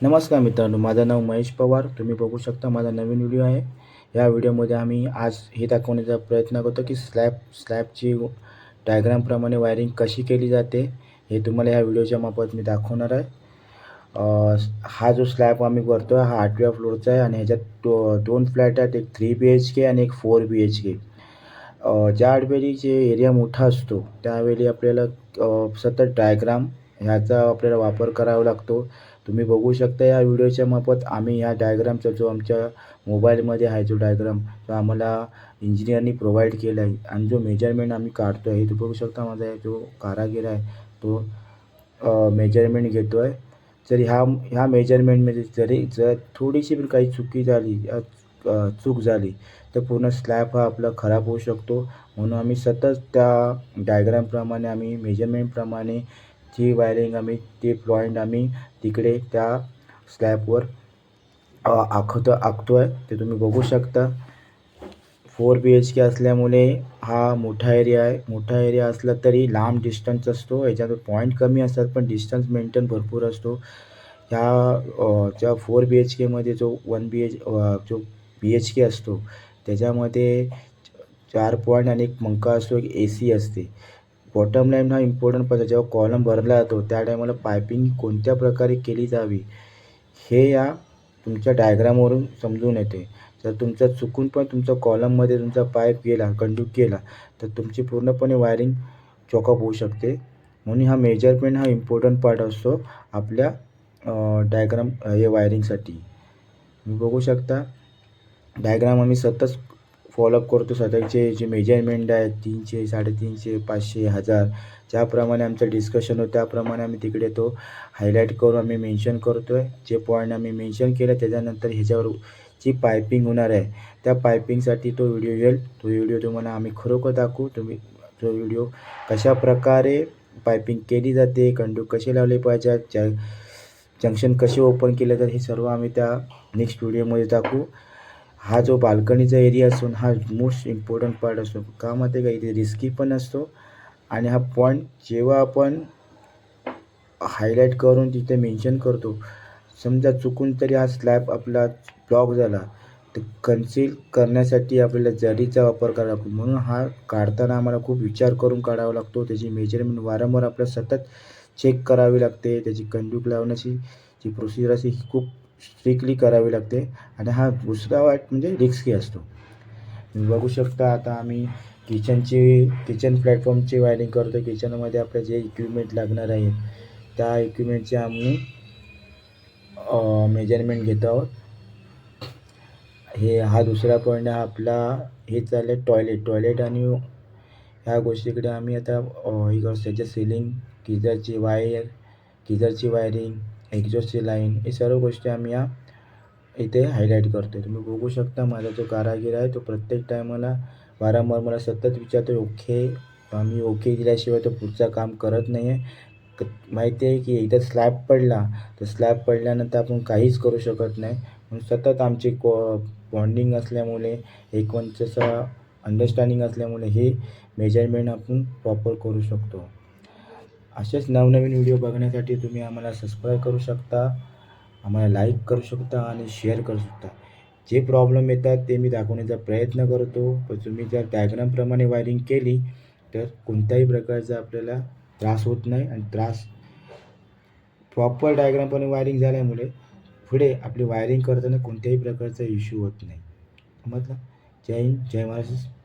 नमस्कार मित्रांनो, माझं नाव महेश पवार. तुम्ही बघू शकता माझा नवीन व्हिडिओ आहे. या व्हिडिओमध्ये आम्ही आज हे दाखवण्याचा प्रयत्न करतो की स्लॅबची डायग्रामप्रमाणे वायरिंग कशी केली जाते, हे तुम्हाला ह्या व्हिडिओच्या मार्फत मी दाखवणार आहे. हा जो स्लॅब आम्ही करतो आहे हा 8व्या फ्लोअरचा आहे आणि ह्याच्यात दोन फ्लॅट आहेत, एक 3 BHK आणि एक 4 BHK. ज्यावेळी जे एरिया मोठा असतो त्यावेळी आपल्याला सतत डायग्राम ह्याचा आपल्याला वापर करावा लागतो. तुम्ही बघू शकता या व्हिडिओच्या मार्फत आम्ही ह्या डायग्रामचा जो आमच्या मोबाईलमध्ये आहे जो डायग्राम तो आम्हाला इंजिनिअरनी प्रोव्हाइड केला आहे आणि जो मेजरमेंट आम्ही काढतो आहे तुम्ही बघू शकता. माझा जो कारागीर आहे तो मेजरमेंट घेतो आहे. जर ह्या मेजरमेंटमध्ये जर थोडीशी पण काही चूक झाली तर पूर्ण स्लॅब हा आपला खराब होऊ शकतो. म्हणून आम्ही सतत त्या डायग्रामप्रमाणे आम्ही मेजरमेंटप्रमाणे जी वायरिंग ते पॉईंट आम्ही तिकडे त्या स्लॅबवर आखतो आहे. ते तुम्ही बघू शकता. 4 BHK असल्यामुळे हा मोठा एरिया आहे. मोठा एरिया असला तरी लांब डिस्टन्स असतो. याच्यात पॉईंट कमी असतात पण डिस्टन्स मेंटेन भरपूर असतो. ज्या 4 BHKमध्ये जो जो BHK असतो त्याच्यामध्ये 4 पॉईंट आणि एक पंखा असतो, एक AC असते. बॉटम लाईन हा इम्पॉर्टंट पडतो. जेव्हा कॉलम भरला जातो त्या टायमाला पायपिंग कोणत्या प्रकारे केली जावी हे या तुमच्या डायग्रामवरून समजून येते. जर तुमचा चुकून पण तुमच्या कॉलममध्ये तुमचा पाईप गेला, कंडक्ट गेला तर तुमची पूर्णपणे वायरिंग चॉकअप होऊ शकते. म्हणून हा मेजरमेंट हा इम्पॉर्टंट पार्ट असतो आपल्या वायरिंगसाठी. तुम्ही बघू शकता डायग्राम आम्ही सतत फॉलोअप करतो. स्वतःचे जे मेजरमेंट आहे 300, 350, 500, 1000 ज्याप्रमाणे आमचं डिस्कशन होतं त्याप्रमाणे आम्ही तिकडे तो हायलाईट करून आम्ही मेन्शन करतो आहे. जे पॉईंट आम्ही मेन्शन केलं त्याच्यानंतर ह्याच्यावर जी पायपिंग होणार आहे त्या पायपिंगसाठी तो व्हिडिओ येईल. तो व्हिडिओ तुम्हाला आम्ही खरोखर दाखवू. तुम्ही तो व्हिडिओ कशाप्रकारे पायपिंग केली जाते, कंडक्ट कसे लावले पाहिजेत, जंक्शन कसे ओपन केले जातात हे सर्व आम्ही त्या नेक्स्ट व्हिडिओमध्ये दाखवू. हा जो बाल्कनीचा एरिया असतो हा मोस्ट इम्पॉर्टंट पार्ट असतो. का माहिती आहे का, इथे रिस्की पण असतो आणि हा पॉईंट जेव्हा आपण हायलाईट करून तिथे मेन्शन करतो, समजा चुकून तरी हा स्लॅब आपला ब्लॉक झाला तर कन्सील करण्यासाठी आपल्याला जरीचा वापर करावा लागतो. म्हणून हा काढताना आम्हाला खूप विचार करून काढावा लागतो. त्याची मेजरमेंट वारंवार आपल्याला सतत चेक करावी लागते. त्याची कंडूक लावण्याची जी प्रोसिजर असते ही खूप स्ट्रिक्टली करावी लागते आणि हा दुसरा वाट म्हणजे रिस्की असतो. तुम्ही बघू शकता आता आम्ही किचन प्लॅटफॉर्मची वायरिंग करतो. किचनमध्ये आपल्या जे इक्विपमेंट लागणार आहे त्या इक्विपमेंटचे आम्ही मेजरमेंट घेत आहोत. हा दुसरा पॉईंट आहे आपला. हे झालं टॉयलेट आणि ह्या गोष्टीकडे आम्ही आता हे करतो. त्याच्या सिलिंग, गिझरची वायरिंग, एक्झॉस्टची लाईन हे सर्व गोष्टी आम्ही इथे हायलाईट करतो. तुम्ही बघू शकता माझा जो कारागीर आहे तो प्रत्येक टायमाला वारंवार मला सतत विचारतो आम्ही ओके दिल्याशिवाय तो पुढचं काम करत नाही आहे. माहिती आहे की एकदा स्लॅब पडला तर स्लॅब पडल्यानंतर आपण काहीच करू शकत नाही. म्हणून सतत आमची बॉन्डिंग असल्यामुळे एकमेकांचं अंडरस्टँडिंग असल्यामुळे हे मेजरमेंट आपण प्रॉपर करू शकतो. असेच नवनवीन व्हिडिओ बघण्यासाठी तुम्ही आम्हाला सबस्क्राईब करू शकता, आम्हाला लाईक करू शकता आणि शेअर करू शकता. जे प्रॉब्लेम येतात ते मी दाखवण्याचा प्रयत्न करतो. पण तुम्ही जर डायग्रामप्रमाणे वायरिंग केली तर कोणत्याही प्रकारचा आपल्याला त्रास होत नाही आणि प्रॉपर डायग्रामप्रमाणे वायरिंग झाल्यामुळे पुढे आपली वायरिंग करताना कोणत्याही प्रकारचा इश्यू होत नाही. समजलं? जय हिंद, जय महाराष्ट्र.